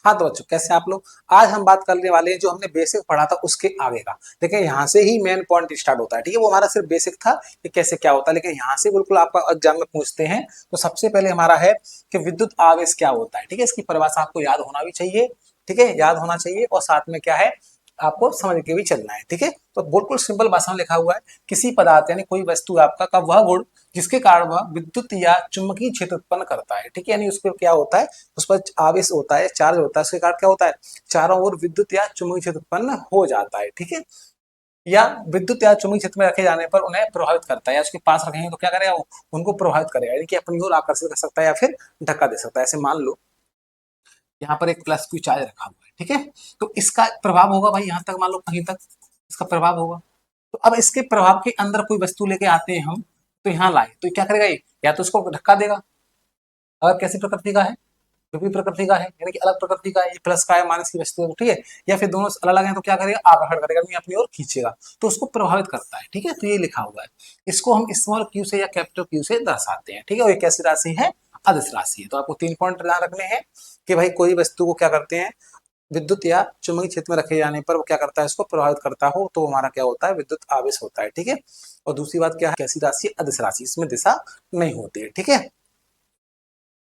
हाँ तो बच्चों कैसे आप लोग, आज हम बात करने वाले हैं जो हमने बेसिक पढ़ा था उसके आगे का। देखिए यहाँ से ही मेन पॉइंट स्टार्ट होता है, ठीक है। वो हमारा सिर्फ बेसिक था कि कैसे क्या होता है, लेकिन यहाँ से बिल्कुल आपका एग्जाम में पूछते हैं। तो सबसे पहले हमारा है कि विद्युत आवेश क्या होता है, ठीक है। इसकी परिभाषा आपको याद होना भी चाहिए, ठीक है, याद होना चाहिए। और साथ में क्या है, आपको समझ के भी चलना है, ठीक है। तो बिल्कुल सिंपल भाषा में लिखा हुआ है, किसी पदार्थ यानी कोई वस्तु आपका का वह गुण जिसके कारण वह विद्युत या चुंबकीय क्षेत्र उत्पन्न करता है, ठीक है। यानी उस पर क्या होता है, उस पर आवेश होता है, चार्ज होता है, उसके कारण क्या होता है, चारों ओर विद्युत या चुंबकीय क्षेत्र उत्पन्न हो जाता है, ठीक है। या विद्युत या चुंबकीय क्षेत्र में रखे जाने पर उन्हें प्रभावित करता है, या उसके पास रखेंगे तो क्या करेगा वो, उनको प्रभावित करेगा, यानी कि अपनी ओर आकर्षित कर सकता है या फिर धक्का दे सकता है। ऐसे मान लो यहाँ पर एक प्लस क्यू चार्ज रखा हुआ है, ठीक है। तो इसका प्रभाव होगा भाई यहाँ तक, मान लो कहीं तक इसका प्रभाव होगा। तो अब इसके प्रभाव के अंदर कोई वस्तु लेके आते हैं हम, तो यहाँ लाए तो क्या करेगा ये, या तो उसको धक्का देगा, अगर कैसी प्रकृति का है, विपरीत प्रकृति का है, यानी कि अलग प्रकृति का है, ये प्लस का है माइनस की वस्तु है, ठीक है। या फिर दोनों अलग अलग हैं तो क्या करेगा, आकर्षण करेगा, नहीं अपनी ओर खींचेगा, तो उसको प्रभावित करता है, ठीक है। तो ये लिखा हुआ है, इसको हम स्मॉल क्यू से या कैपिटल क्यू से दर्शाते हैं, ठीक है। और ये कैसी राशि है, अदिश राशि है। तो आपको 3 पॉइंट ध्यान रखने हैं कि भाई कोई वस्तु को क्या करते हैं, विद्युत या चुंबकीय क्षेत्र में रखे जाने पर वो क्या करता है, इसको प्रभावित करता हो, तो हमारा क्या होता है, विद्युत आवेश होता है, ठीक है। और दूसरी बात क्या है, कैसी राशि, अदिश राशि, इसमें दिशा नहीं होती है, ठीक है।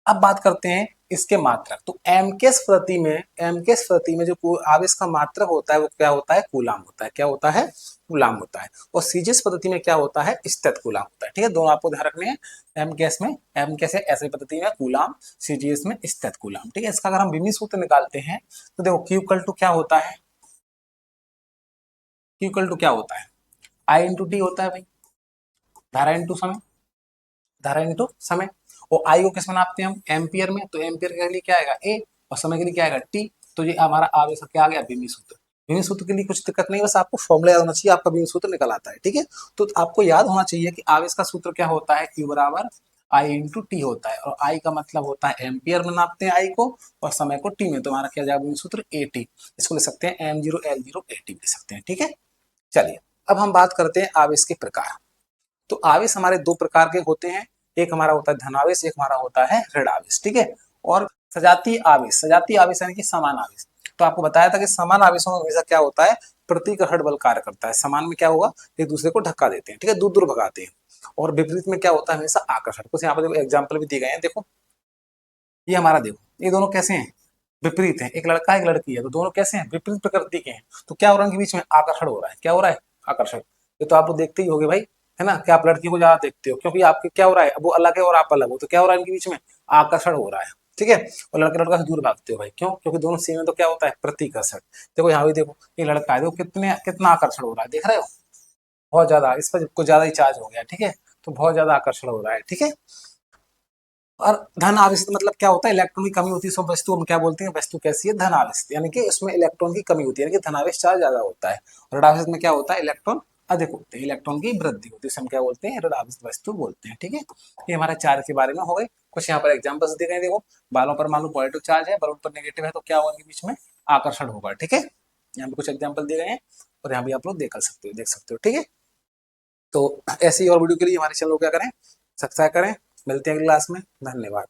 अब बात करते हैं इसके मात्रक। तो एम के प्रति में जो आवेश का मात्रक होता है वो क्या होता है, कूलाम होता है। क्या होता है, कूलाम होता है। और सीजीएस पद्धति में क्या होता है, स्थित कूलाम होता है, ठीक है। दोनों आपको ध्यान रखने हैं। एम गैस है ऐसे पद्धति में कूलाम, सीजीएस में स्थित कूलाम, ठीक है। इसका अगर हम विमीय सूत्र निकालते हैं तो देखो क्यू इक्वल टू क्या होता है, क्यू इक्वल टू क्या होता है, आई इंटू टी होता है भाई, धारा इंटू समय, धारा इंटू समय। और आई को किस में नापते हैं हम, एम्पियर में, तो एम्पियर के लिए क्या आएगा ए, और समय के लिए क्या आएगा टी। तो ये हमारा आवेश क्या आ गया, विमीय सूत्र। विमीय सूत्र के लिए कुछ दिक्कत नहीं, बस आपको फॉर्मूला याद होना चाहिए, आपका विमीय सूत्र निकल आता है, ठीक है। तो आपको याद होना चाहिए कि आवेश का सूत्र क्या होता है, क्यू बराबर आई इंटू टी होता है। और आई का मतलब होता है एम्पियर में नापते हैं आई को, और समय को टी में, तो हमारा क्या जाएगा विमीय सूत्र ए टी। इसको लिख सकते हैं M zero L zero A T लिख सकते हैं, ठीक है। चलिए अब हम बात करते हैं आवेश के प्रकार। तो आवेश हमारे 2 प्रकार के होते हैं, एक हमारा होता है धनावेश, एक हमारा होता है ऋण आवेश, ठीक है। और सजातीय आवेश यानी कि समान आवेश। तो आपको बताया था कि समान आवेशों में हमेशा क्या होता है, प्रतिकर्षण बल कार्य करता है। समान में क्या होगा, एक दूसरे को धक्का देते हैं, ठीक है, दूर दूर भगाते हैं। और विपरीत में क्या होता है, हमेशा आकर्षण। कुछ यहाँ पर देखो एग्जाम्पल भी दिए गए हैं, देखो ये हमारा, देखो ये दोनों कैसे हैं, विपरीत हैं, एक लड़का एक लड़की है, तो दोनों कैसे हैं, विपरीत प्रकृति के हैं। तो क्या हो रहा है, उनके बीच में आकर्षण हो रहा है, क्या हो रहा है, आकर्षण। ये तो आप लोग देखते ही होगे भाई, है ना, कि आप लड़की को ज्यादा देखते हो, क्योंकि आपके क्या हो रहा है, वो अलग है और आप अलग हो, तो क्या हो रहा है, इनके बीच में आकर्षण हो रहा है, ठीक है। और लड़का लड़का से दूर भागते हो भाई, क्यों, क्योंकि दोनों सेम है, तो क्या होता है, प्रतिकर्षण। देखो यहाँ भी देखो, ये लड़का है, देखो कितने कितना आकर्षण हो रहा है, देख रहे हो, बहुत ज्यादा, इस पर कुछ ज्यादा ही चार्ज हो गया, ठीक है। तो बहुत ज्यादा आकर्षण हो रहा है, ठीक है। और धन आवेशित मतलब क्या होता है, इलेक्ट्रॉन की कमी होती है, सब वस्तु हम क्या बोलते हैं, वस्तु कैसी है, धन आवेशित, यानी कि उसमें इलेक्ट्रॉन की कमी होती है, यानी कि धनावेश चार्ज ज्यादा होता है। और ऋण आवेशित में क्या होता है, इलेक्ट्रॉन अधिक होते हैं, इलेक्ट्रॉन की वृद्धि होती है, इसे हम क्या बोलते हैं, ऋण आवेशित वस्तु बोलते हैं, ठीक है। ये हमारे चार्ज के बारे में हो गए। कुछ यहाँ पर एग्जाम्पल्स दिए गए, देखो बालों पर मान लो पॉजिटिव चार्ज है, बलून पर नेगेटिव है, तो क्या होगा, इनके बीच में आकर्षण होगा, ठीक है। यहाँ पे कुछ एग्जाम्पल दिए गए हैं, और यहाँ भी आप लोग देख सकते हो, ठीक है। तो ऐसी और वीडियो के लिए हमारे चैनल को क्या करें, सब्सक्राइब करें। मिलते हैं अगली क्लास में, धन्यवाद।